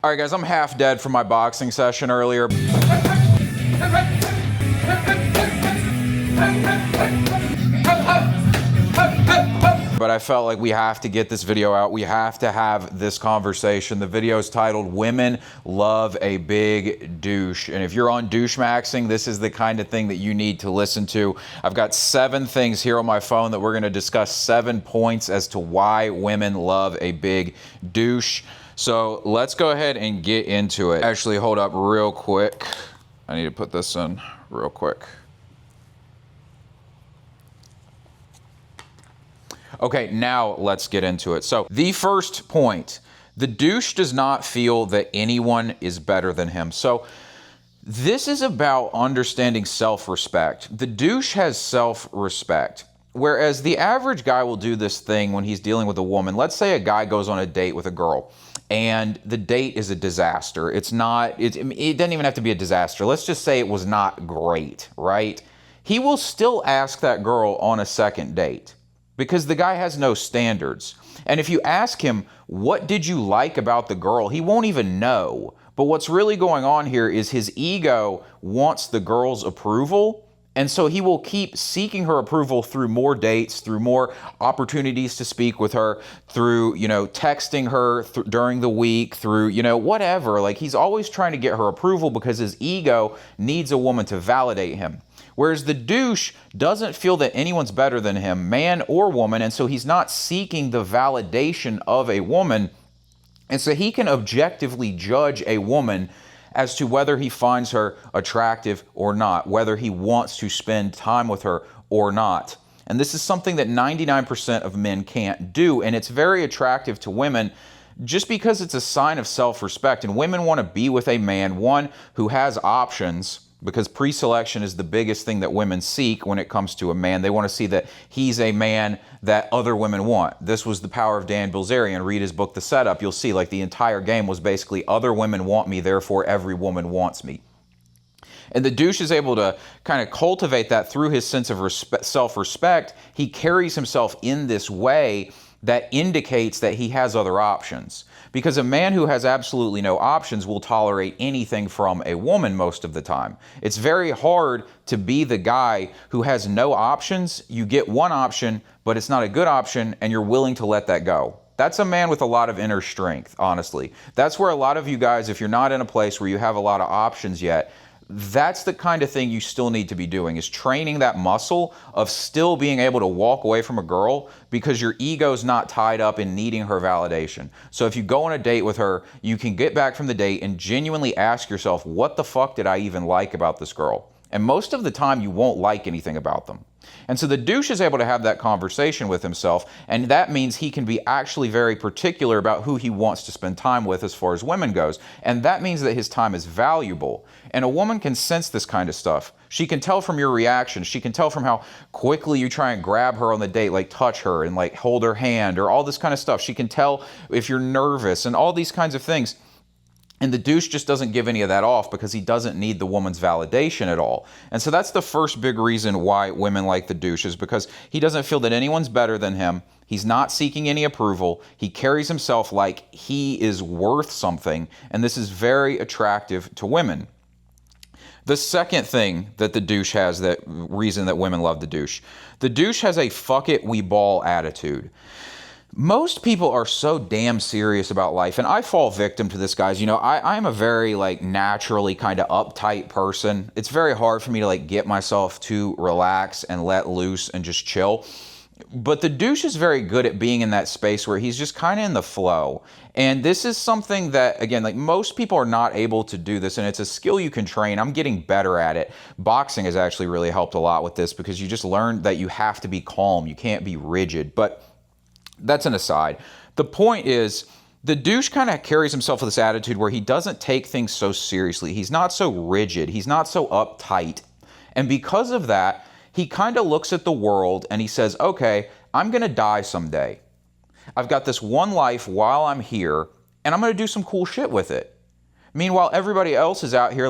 All right, guys, I'm half dead from my boxing session earlier. But I felt like we have to get this video out. We have to have this conversation. The video is titled, Women Love a Big Douche. And if you're on DoucheMaxxing, this is the kind of thing that you need to listen to. I've got 7 things here on my phone that we're going to discuss, 7 points as to why women love a big douche. So let's go ahead and get into it. Actually, hold up real quick. I need to put this in real quick. Okay, now let's get into it. So the first point, the douche does not feel that anyone is better than him. So this is about understanding self-respect. The douche has self-respect. Whereas the average guy will do this thing when he's dealing with a woman. Let's say a guy goes on a date with a girl and the date is a disaster. It doesn't even have to be a disaster. Let's just say it was not great, right? He will still ask that girl on a second date because the guy has no standards. And if you ask him, what did you like about the girl? He won't even know. But what's really going on here is his ego wants the girl's approval. And so he will keep seeking her approval through more dates, through more opportunities to speak with her, through, texting her during the week, through, whatever. Like, he's always trying to get her approval because his ego needs a woman to validate him. Whereas the douche doesn't feel that anyone's better than him, man or woman, and so he's not seeking the validation of a woman. And so he can objectively judge a woman as to whether he finds her attractive or not, whether he wants to spend time with her or not. And this is something that 99% of men can't do, and it's very attractive to women just because it's a sign of self-respect. And women want to be with a man, one, who has options, because pre-selection is the biggest thing that women seek when it comes to a man. They want to see that he's a man that other women want. This was the power of Dan Bilzerian. Read his book, The Setup. You'll see like the entire game was basically other women want me, therefore every woman wants me. And the douche is able to kind of cultivate that through his sense of self-respect. He carries himself in this way that indicates that he has other options. Because a man who has absolutely no options will tolerate anything from a woman most of the time. It's very hard to be the guy who has no options. You get one option, but it's not a good option, and you're willing to let that go. That's a man with a lot of inner strength, honestly. That's where a lot of you guys, if you're not in a place where you have a lot of options yet, that's the kind of thing you still need to be doing, is training that muscle of still being able to walk away from a girl because your ego's not tied up in needing her validation. So if you go on a date with her, you can get back from the date and genuinely ask yourself, what the fuck did I even like about this girl? And most of the time you won't like anything about them. And so the douche is able to have that conversation with himself, and that means he can be actually very particular about who he wants to spend time with as far as women goes. And that means that his time is valuable. And a woman can sense this kind of stuff. She can tell from your reaction. She can tell from how quickly you try and grab her on the date, like touch her and like hold her hand or all this kind of stuff. She can tell if you're nervous and all these kinds of things. And the douche just doesn't give any of that off because he doesn't need the woman's validation at all. And so that's the first big reason why women like the douche, is because he doesn't feel that anyone's better than him. He's not seeking any approval. He carries himself like he is worth something. And this is very attractive to women. The second thing that the douche has, that reason that women love the douche has a fuck it, we ball attitude. Most people are so damn serious about life, and I fall victim to this, guys. I'm a very naturally kind of uptight person. It's very hard for me to get myself to relax and let loose and just chill. But the douche is very good at being in that space where he's just kind of in the flow. And this is something that, again, most people are not able to do this, and it's a skill you can train. I'm getting better at it. Boxing has actually really helped a lot with this because you just learn that you have to be calm. You can't be rigid. But that's an aside. The point is, the douche kind of carries himself with this attitude where he doesn't take things so seriously. He's not so rigid. He's not so uptight. And because of that, he kind of looks at the world and he says, okay, I'm going to die someday. I've got this one life while I'm here, and I'm going to do some cool shit with it. Meanwhile, everybody else is out here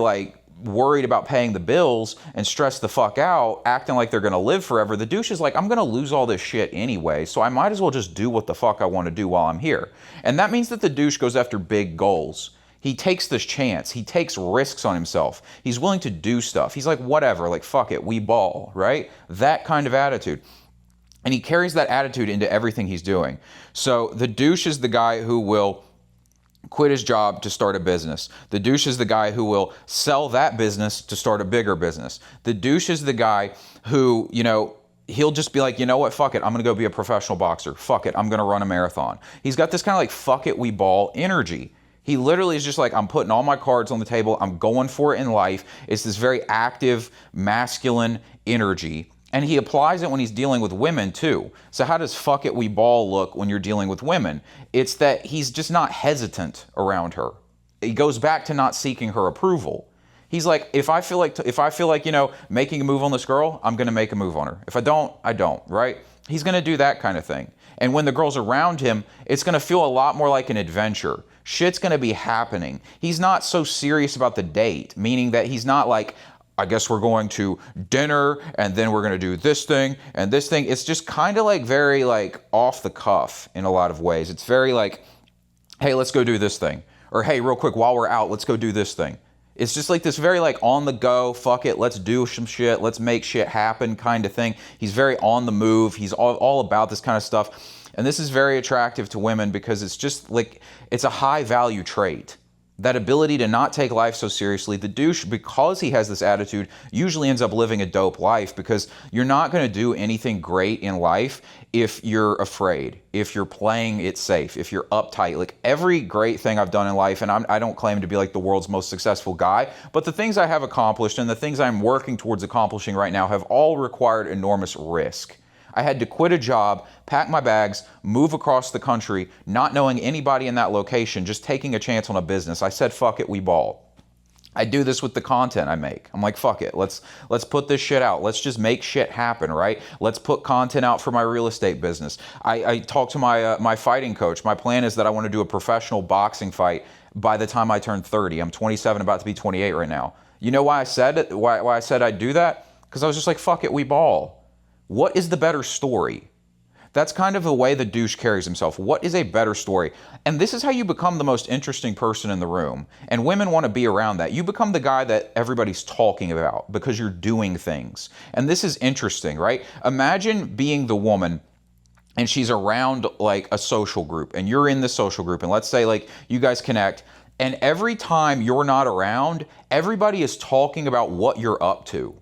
worried about paying the bills and stressed the fuck out, acting like they're going to live forever. The douche is like, I'm going to lose all this shit anyway, so I might as well just do what the fuck I want to do while I'm here. And that means that the douche goes after big goals. He takes this chance. He takes risks on himself. He's willing to do stuff. He's like, whatever, like, fuck it, we ball, right? That kind of attitude. And he carries that attitude into everything he's doing. So the douche is the guy who will quit his job to start a business. The douche is the guy who will sell that business to start a bigger business. The douche is the guy who, he'll just be like, you know what, fuck it, I'm going to go be a professional boxer. Fuck it, I'm going to run a marathon. He's got this kind of like, fuck it, we ball energy. He literally is just like, I'm putting all my cards on the table. I'm going for it in life. It's this very active, masculine energy. And he applies it when he's dealing with women too. So how does fuck it, we ball look when you're dealing with women? It's that he's just not hesitant around her. He goes back to not seeking her approval. He's like, if I feel like, making a move on this girl, I'm going to make a move on her. If I don't, I don't, right? He's going to do that kind of thing. And when the girl's around him, it's going to feel a lot more like an adventure. Shit's going to be happening. He's not so serious about the date, meaning that he's not like, I guess we're going to dinner and then we're going to do this thing and this thing. It's just kind of like very like off the cuff in a lot of ways. It's very like, hey, let's go do this thing. Or hey, real quick, while we're out, let's go do this thing. It's just like this very like on the go, fuck it, let's do some shit, let's make shit happen kind of thing. He's very on the move. He's all about this kind of stuff. And this is very attractive to women because it's just like, it's a high value trait. That ability to not take life so seriously. The douche, because he has this attitude, usually ends up living a dope life because you're not going to do anything great in life if you're afraid, if you're playing it safe, if you're uptight. Like every great thing I've done in life, and I don't claim to be like the world's most successful guy, but the things I have accomplished and the things I'm working towards accomplishing right now have all required enormous risk. I had to quit a job, pack my bags, move across the country, not knowing anybody in that location, just taking a chance on a business. I said, fuck it, we ball. I do this with the content I make. I'm like, fuck it, let's put this shit out. Let's just make shit happen, right? Let's put content out for my real estate business. I talked to my fighting coach. My plan is that I want to do a professional boxing fight by the time I turn 30. I'm 27, about to be 28 right now. You know why I said it? Why I said I'd do that? Because I was just like, fuck it, we ball. What is the better story? That's kind of the way the douche carries himself. What is a better story? And this is how you become the most interesting person in the room. And women want to be around that. You become the guy that everybody's talking about because you're doing things. And this is interesting, right? Imagine being the woman and she's around like a social group and you're in the social group. And let's say like you guys connect and every time you're not around, everybody is talking about what you're up to.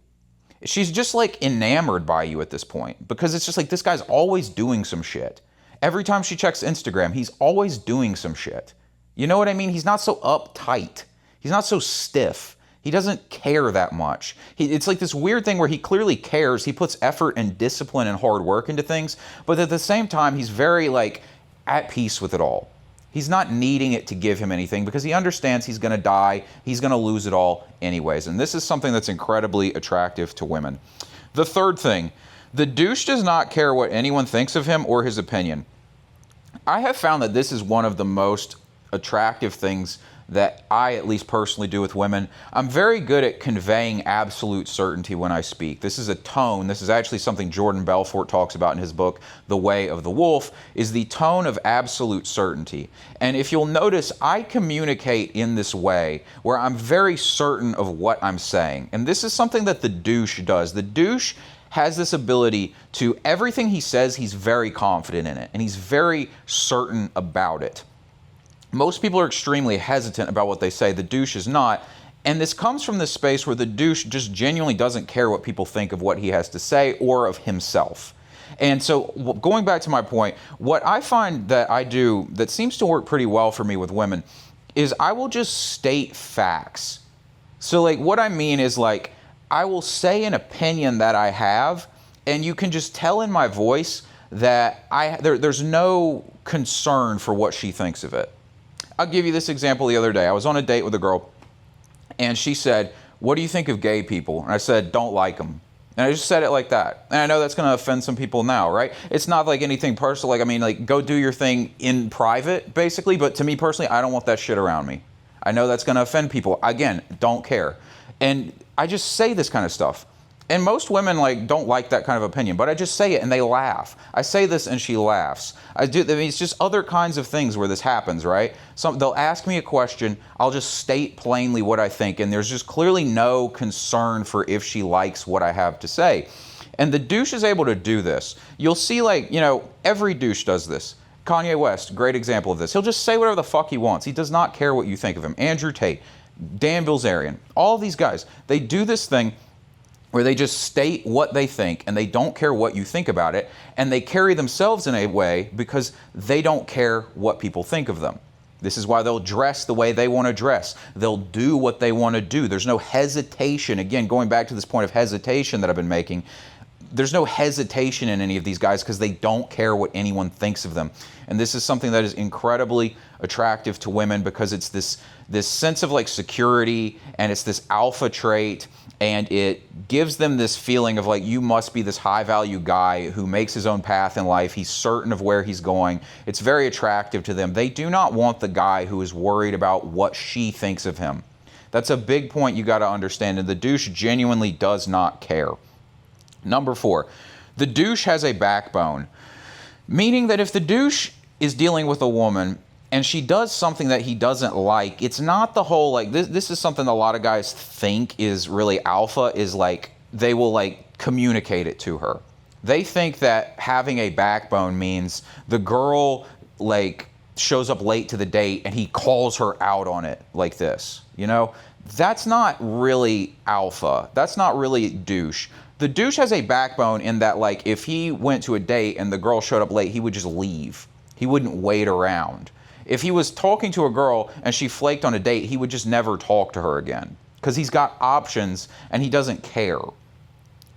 She's just like enamored by you at this point because it's just like this guy's always doing some shit. Every time she checks Instagram, he's always doing some shit. You know what I mean? He's not so uptight. He's not so stiff. He doesn't care that much. It's like this weird thing where he clearly cares. He puts effort and discipline and hard work into things, but at the same time, he's very like at peace with it all. He's not needing it to give him anything because he understands he's going to die. He's going to lose it all anyways. And this is something that's incredibly attractive to women. The third thing, the douche does not care what anyone thinks of him or his opinion. I have found that this is one of the most attractive things that I at least personally do with women. I'm very good at conveying absolute certainty when I speak. This is a tone. This is actually something Jordan Belfort talks about in his book, The Way of the Wolf, is the tone of absolute certainty. And if you'll notice, I communicate in this way where I'm very certain of what I'm saying. And this is something that the douche does. The douche has this ability to, everything he says, he's very confident in it, and he's very certain about it. Most people are extremely hesitant about what they say. The douche is not. And this comes from this space where the douche just genuinely doesn't care what people think of what he has to say or of himself. And so going back to my point, what I find that I do that seems to work pretty well for me with women is I will just state facts. So like what I mean is like I will say an opinion that I have and you can just tell in my voice that there's no concern for what she thinks of it. I'll give you this example the other day. I was on a date with a girl, and she said, what do you think of gay people? And I said, don't like them. And I just said it like that. And I know that's going to offend some people now, right? It's not like anything personal. Like, I mean, like, go do your thing in private, basically. But to me personally, I don't want that shit around me. I know that's going to offend people. Again, don't care. And I just say this kind of stuff. And most women don't like that kind of opinion, but I just say it and they laugh. I say this and she laughs. I mean, it's just other kinds of things where this happens, right? They'll ask me a question, I'll just state plainly what I think, and there's just clearly no concern for if she likes what I have to say. And the douche is able to do this. You'll see every douche does this. Kanye West, great example of this. He'll just say whatever the fuck he wants. He does not care what you think of him. Andrew Tate, Dan Bilzerian, all these guys, they do this thing where they just state what they think and they don't care what you think about it, and they carry themselves in a way because they don't care what people think of them. This is why they'll dress the way they want to dress. They'll do what they want to do. There's no hesitation. Again, going back to this point of hesitation that I've been making, there's no hesitation in any of these guys because they don't care what anyone thinks of them. And this is something that is incredibly attractive to women because it's this sense of security, and it's this alpha trait, and it gives them this feeling of you must be this high value guy who makes his own path in life. He's certain of where he's going. It's very attractive to them. They do not want the guy who is worried about what she thinks of him. That's a big point you got to understand, and the douche genuinely does not care. Number 4, the douche has a backbone, meaning that if the douche is dealing with a woman and she does something that he doesn't like, it's not the whole this is something a lot of guys think is really alpha, is they will communicate it to her. They think that having a backbone means the girl shows up late to the date and he calls her out on it like this. That's not really alpha. That's not really douche. The douche has a backbone in that if he went to a date and the girl showed up late, he would just leave. He wouldn't wait around. If he was talking to a girl and she flaked on a date, he would just never talk to her again because he's got options and he doesn't care.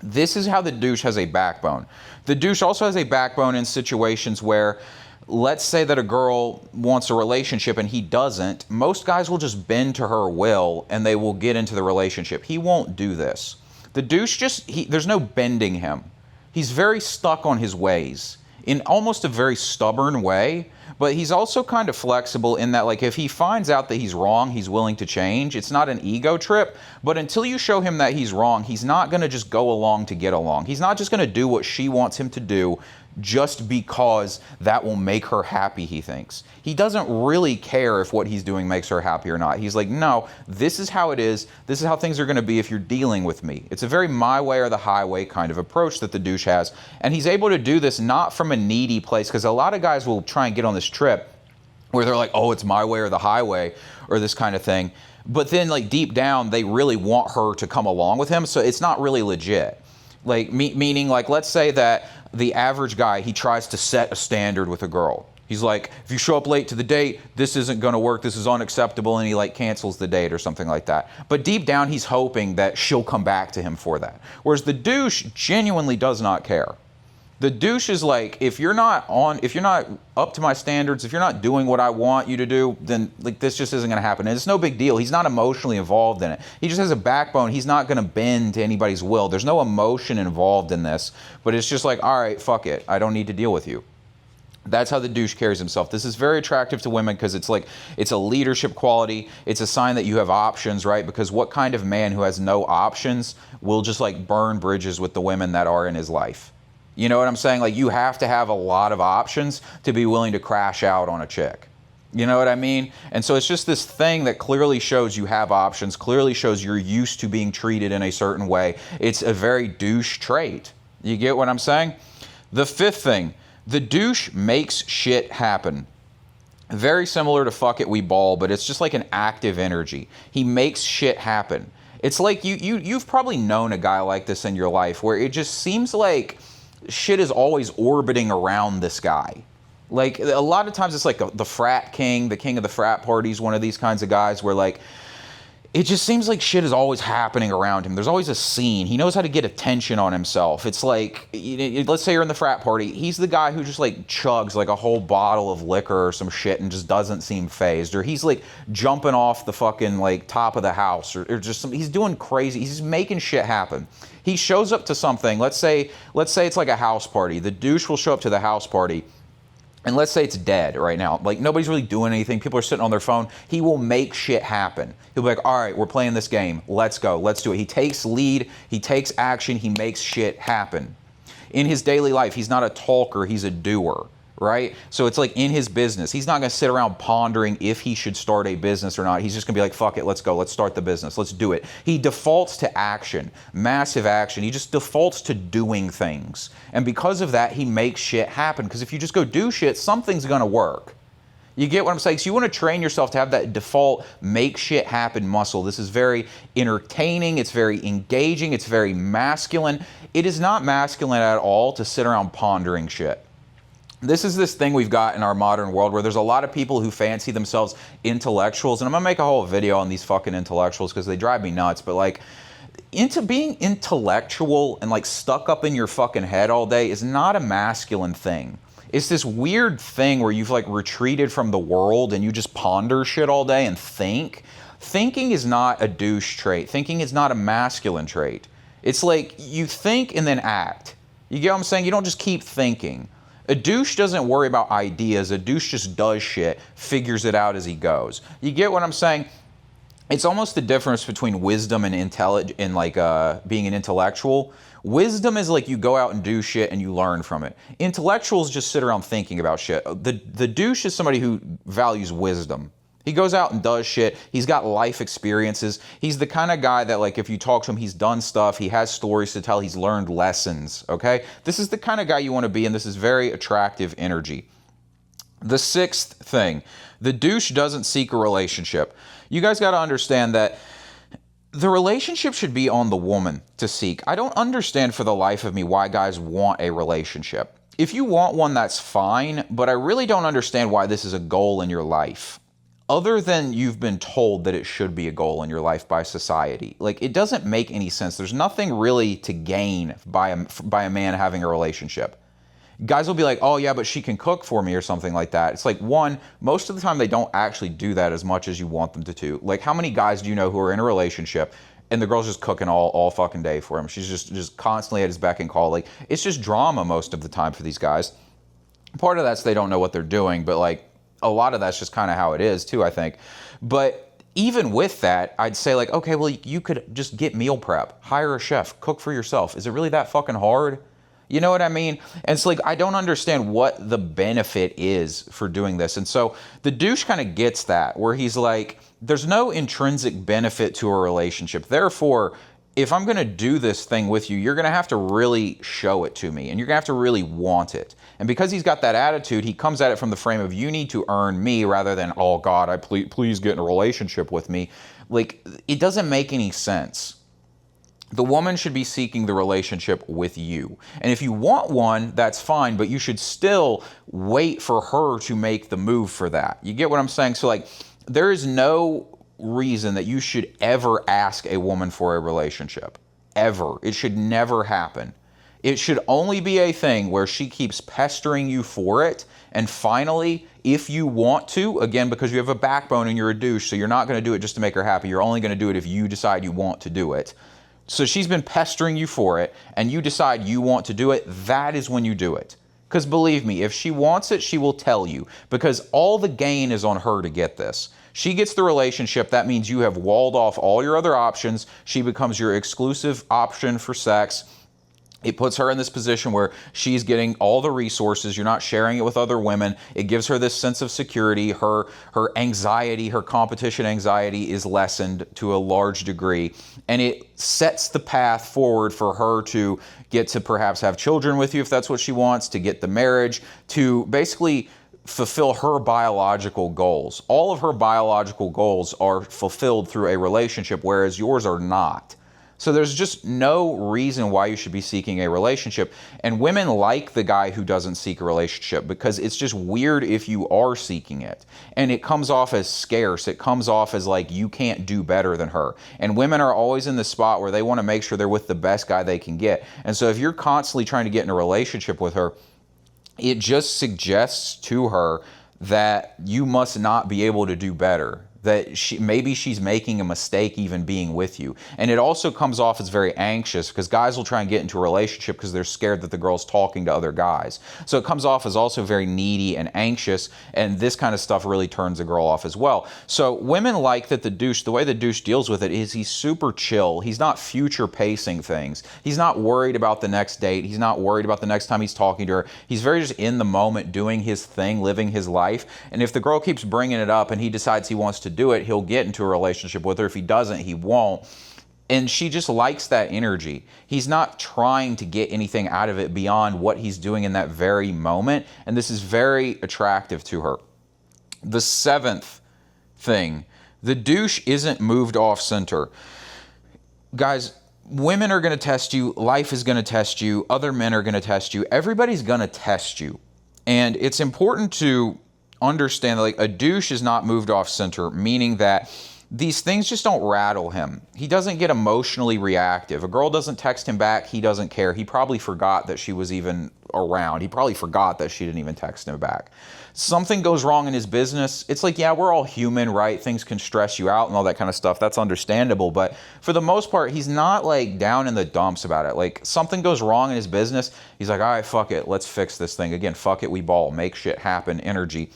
This is how the douche has a backbone. The douche also has a backbone in situations where, let's say that a girl wants a relationship and he doesn't. Most guys will just bend to her will and they will get into the relationship. He won't do this. The douche there's no bending him. He's very stuck on his ways in almost a very stubborn way, but he's also kind of flexible in that if he finds out that he's wrong, he's willing to change. It's not an ego trip, but until you show him that he's wrong, he's not going to just go along to get along. He's not just going to do what she wants him to do just because that will make her happy, he thinks. He doesn't really care if what he's doing makes her happy or not. He's no, this is how it is. This is how things are going to be if you're dealing with me. It's a very my way or the highway kind of approach that the douche has. And he's able to do this not from a needy place, because a lot of guys will try and get on this trip where they're oh, it's my way or the highway or this kind of thing. But then deep down, they really want her to come along with him. So it's not really legit. Meaning let's say that the average guy, he tries to set a standard with a girl. He's if you show up late to the date, this isn't going to work, this is unacceptable, and he cancels the date or something like that. But deep down, he's hoping that she'll come back to him for that. Whereas the douche genuinely does not care. The douche is if you're not up to my standards, if you're not doing what I want you to do, then this just isn't going to happen. And it's no big deal. He's not emotionally involved in it. He just has a backbone. He's not going to bend to anybody's will. There's no emotion involved in this, but it's just all right, fuck it. I don't need to deal with you. That's how the douche carries himself. This is very attractive to women because it's a leadership quality. It's a sign that you have options, right? Because what kind of man who has no options will just burn bridges with the women that are in his life? You know what I'm saying? You have to have a lot of options to be willing to crash out on a chick. You know what I mean? And so it's just this thing that clearly shows you have options, clearly shows you're used to being treated in a certain way. It's a very douche trait. You get what I'm saying? The 5th thing, the douche makes shit happen. Very similar to fuck it, we ball, but it's just an active energy. He makes shit happen. It's you've probably known a guy like this in your life where it just seems shit is always orbiting around this guy. A lot of times it's the frat king, the king of the frat parties, one of these kinds of guys where it just seems shit is always happening around him. There's always a scene. He knows how to get attention on himself. It's let's say you're in the frat party. He's the guy who just chugs a whole bottle of liquor or some shit and just doesn't seem phased. Or he's jumping off the fucking top of the house or just he's doing crazy. He's just making shit happen. He shows up to something. Let's say it's a house party. The douche will show up to the house party and let's say it's dead right now, like nobody's really doing anything, people are sitting on their phone, he will make shit happen. He'll be like, all right, we're playing this game, let's go, let's do it. He takes lead, he takes action, he makes shit happen. In his daily life, he's not a talker, he's a doer, right? So it's like in his business, he's not gonna sit around pondering if he should start a business or not. He's just gonna be like, fuck it, let's go, let's start the business, let's do it. He defaults to action, massive action. He just defaults to doing things. And because of that, he makes shit happen. Because if you just go do shit, something's gonna work. You get what I'm saying? So you want to train yourself to have that default make shit happen muscle. This is very entertaining, it's very engaging, it's very masculine. It is not masculine at all to sit around pondering shit. This is this thing we've got in our modern world where there's a lot of people who fancy themselves intellectuals, and I'm gonna make a whole video on these fucking intellectuals because they drive me nuts, but like, into being intellectual and like stuck up in your fucking head all day is not a masculine thing. It's this weird thing where you've like retreated from the world and you just ponder shit all day and think. Thinking is not a douche trait. Thinking is not a masculine trait. It's like you think and then act. You get what I'm saying? You don't just keep thinking. A douche doesn't worry about ideas. A douche just does shit, figures it out as he goes. You get what I'm saying? It's almost the difference between wisdom and being an intellectual. Wisdom is like you go out and do shit and you learn from it. Intellectuals just sit around thinking about shit. The douche is somebody who values wisdom. He goes out and does shit. He's got life experiences. He's the kind of guy that, like, if you talk to him, he's done stuff. He has stories to tell. He's learned lessons, okay? This is the kind of guy you want to be, and this is very attractive energy. The sixth thing, the douche doesn't seek a relationship. You guys got to understand that the relationship should be on the woman to seek. I don't understand for the life of me why guys want a relationship. If you want one, that's fine, but I really don't understand why this is a goal in your life. Other than you've been told that it should be a goal in your life by society. Like, it doesn't make any sense. There's nothing really to gain by a man having a relationship. Guys will be like, oh yeah, but she can cook for me or something like that. It's like, one, most of the time they don't actually do that as much as you want them to do. Like, how many guys do you know who are in a relationship and the girl's just cooking all fucking day for him? She's just constantly at his beck and call. Like, it's just drama most of the time for these guys. Part of that's they don't know what they're doing, but like, a lot of that's just kind of how it is too, I think. But even with that, I'd say like, okay, well, you could just get meal prep, hire a chef, cook for yourself. Is it really that fucking hard? You know what I mean? And it's like, I don't understand what the benefit is for doing this. And so the douche kind of gets that, where he's like, there's no intrinsic benefit to a relationship. Therefore, if I'm going to do this thing with you, you're going to have to really show it to me, and you're going to have to really want it. And because he's got that attitude, he comes at it from the frame of, you need to earn me, rather than, oh God, please get in a relationship with me. Like, it doesn't make any sense. The woman should be seeking the relationship with you. And if you want one, that's fine, but you should still wait for her to make the move for that. You get what I'm saying? So like, there is no reason that you should ever ask a woman for a relationship. Ever. It should never happen. It should only be a thing where she keeps pestering you for it, and finally, if you want to, again, because you have a backbone and you're a douche, so you're not going to do it just to make her happy, you're only going to do it if you decide you want to do it. So she's been pestering you for it, and you decide you want to do it, that is when you do it. Because believe me, if she wants it, she will tell you, because all the gain is on her to get this. She gets the relationship, that means you have walled off all your other options. She becomes your exclusive option for sex. It puts her in this position where she's getting all the resources. You're not sharing it with other women. It gives her this sense of security. Her anxiety, her competition anxiety is lessened to a large degree. And it sets the path forward for her to get to perhaps have children with you if that's what she wants, to get the marriage, to basically fulfill her biological goals. All of her biological goals are fulfilled through a relationship, whereas yours are not. So there's just no reason why you should be seeking a relationship. And women like the guy who doesn't seek a relationship, because it's just weird if you are seeking it. And it comes off as scarce. It comes off as like you can't do better than her. And women are always in the spot where they want to make sure they're with the best guy they can get. And so if you're constantly trying to get in a relationship with her, it just suggests to her that you must not be able to do better. that maybe she's making a mistake even being with you. And it also comes off as very anxious, because guys will try and get into a relationship because they're scared that the girl's talking to other guys. So it comes off as also very needy and anxious, and this kind of stuff really turns a girl off as well. So women like that the way the douche deals with it is he's super chill. He's not future pacing things. He's not worried about the next date. He's not worried about the next time he's talking to her. He's very just in the moment, doing his thing, living his life. And if the girl keeps bringing it up and he decides he wants to do it, he'll get into a relationship with her. If he doesn't, he won't. And she just likes that energy. He's not trying to get anything out of it beyond what he's doing in that very moment. And this is very attractive to her. The seventh thing, the douche isn't moved off center. Guys, women are going to test you. Life is going to test you. Other men are going to test you. Everybody's going to test you. And it's important to understand that, like, a douche is not moved off center, meaning that these things just don't rattle him. He doesn't get emotionally reactive. A girl doesn't text him back, he doesn't care. He probably forgot that she was even around. He probably forgot that she didn't even text him back. Something goes wrong in his business. It's like, yeah, we're all human, right? Things can stress you out and all that kind of stuff. That's understandable. But for the most part, he's not like down in the dumps about it. Like, something goes wrong in his business, he's like, all right, fuck it. Let's fix this thing. Again, fuck it, we ball. Make shit happen energy.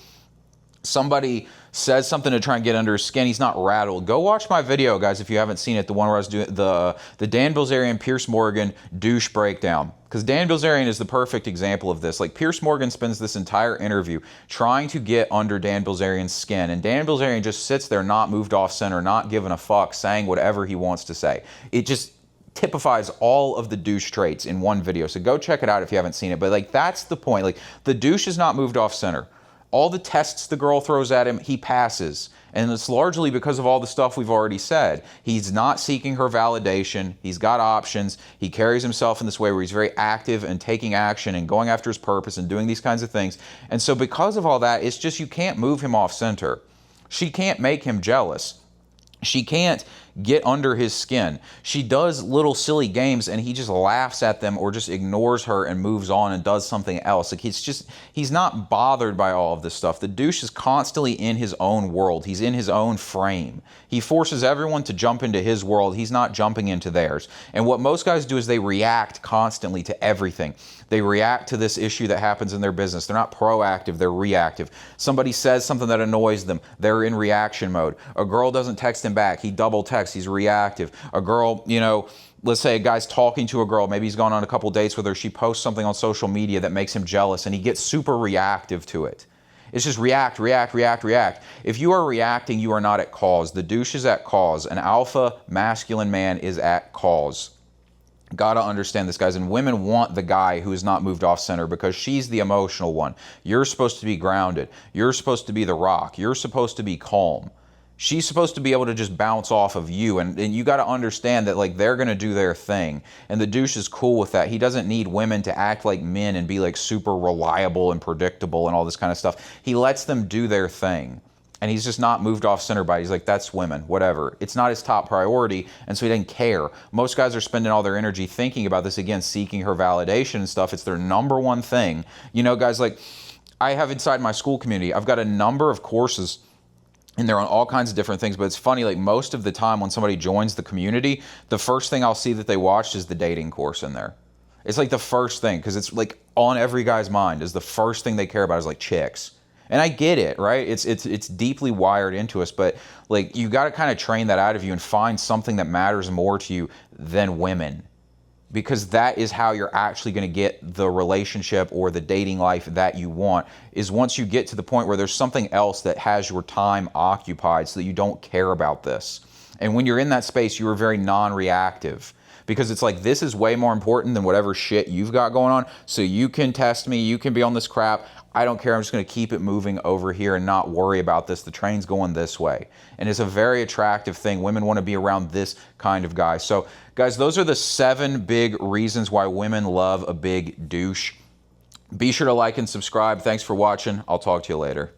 Somebody says something to try and get under his skin, he's not rattled. Go watch my video, guys, if you haven't seen it, the one where I was doing the Dan Bilzerian, Piers Morgan douche breakdown. Because Dan Bilzerian is the perfect example of this. Like, Piers Morgan spends this entire interview trying to get under Dan Bilzerian's skin, and Dan Bilzerian just sits there not moved off center, not giving a fuck, saying whatever he wants to say. It just typifies all of the douche traits in one video. So go check it out if you haven't seen it. But like, that's the point. Like, the douche is not moved off center. All the tests the girl throws at him, he passes. And it's largely because of all the stuff we've already said. He's not seeking her validation. He's got options. He carries himself in this way where he's very active and taking action and going after his purpose and doing these kinds of things. And so because of all that, it's just, you can't move him off center. She can't make him jealous. She can't get under his skin. She does little silly games and he just laughs at them or just ignores her and moves on and does something else. Like, he's not bothered by all of this stuff. The douche is constantly in his own world. He's in his own frame. He forces everyone to jump into his world. He's not jumping into theirs. And what most guys do is they react constantly to everything. They react to this issue that happens in their business. They're not proactive, they're reactive. Somebody says something that annoys them, they're in reaction mode. A girl doesn't text him back, he double texts, he's reactive. A girl, let's say a guy's talking to a girl, maybe he's gone on a couple dates with her, she posts something on social media that makes him jealous and he gets super reactive to it. It's just react, react, react, react. If you are reacting, you are not at cause. The douche is at cause. An alpha masculine man is at cause. Gotta understand this, guys. And women want the guy who is not moved off center because she's the emotional one. You're supposed to be grounded. You're supposed to be the rock. You're supposed to be calm. She's supposed to be able to just bounce off of you. And you got to understand that, like, they're going to do their thing. And the douche is cool with that. He doesn't need women to act like men and be like super reliable and predictable and all this kind of stuff. He lets them do their thing. And he's just not moved off center by it. He's like, that's women, whatever. It's not his top priority, and so he doesn't care. Most guys are spending all their energy thinking about this, again, seeking her validation and stuff. It's their number one thing. Guys, like, I have inside my school community, I've got a number of courses, and they're on all kinds of different things, but it's funny, like, most of the time when somebody joins the community, the first thing I'll see that they watched is the dating course in there. It's like the first thing, because it's like on every guy's mind is the first thing they care about is like chicks. And I get it, right? It's deeply wired into us, but like, you got to kind of train that out of you and find something that matters more to you than women, because that is how you're actually going to get the relationship or the dating life that you want, is once you get to the point where there's something else that has your time occupied so that you don't care about this. And when you're in that space, you are very non-reactive. Because it's like, this is way more important than whatever shit you've got going on. So you can test me, you can be on this crap. I don't care, I'm just gonna keep it moving over here and not worry about this. The train's going this way. And it's a very attractive thing. Women wanna be around this kind of guy. So guys, those are the 7 big reasons why women love a big douche. Be sure to like and subscribe. Thanks for watching. I'll talk to you later.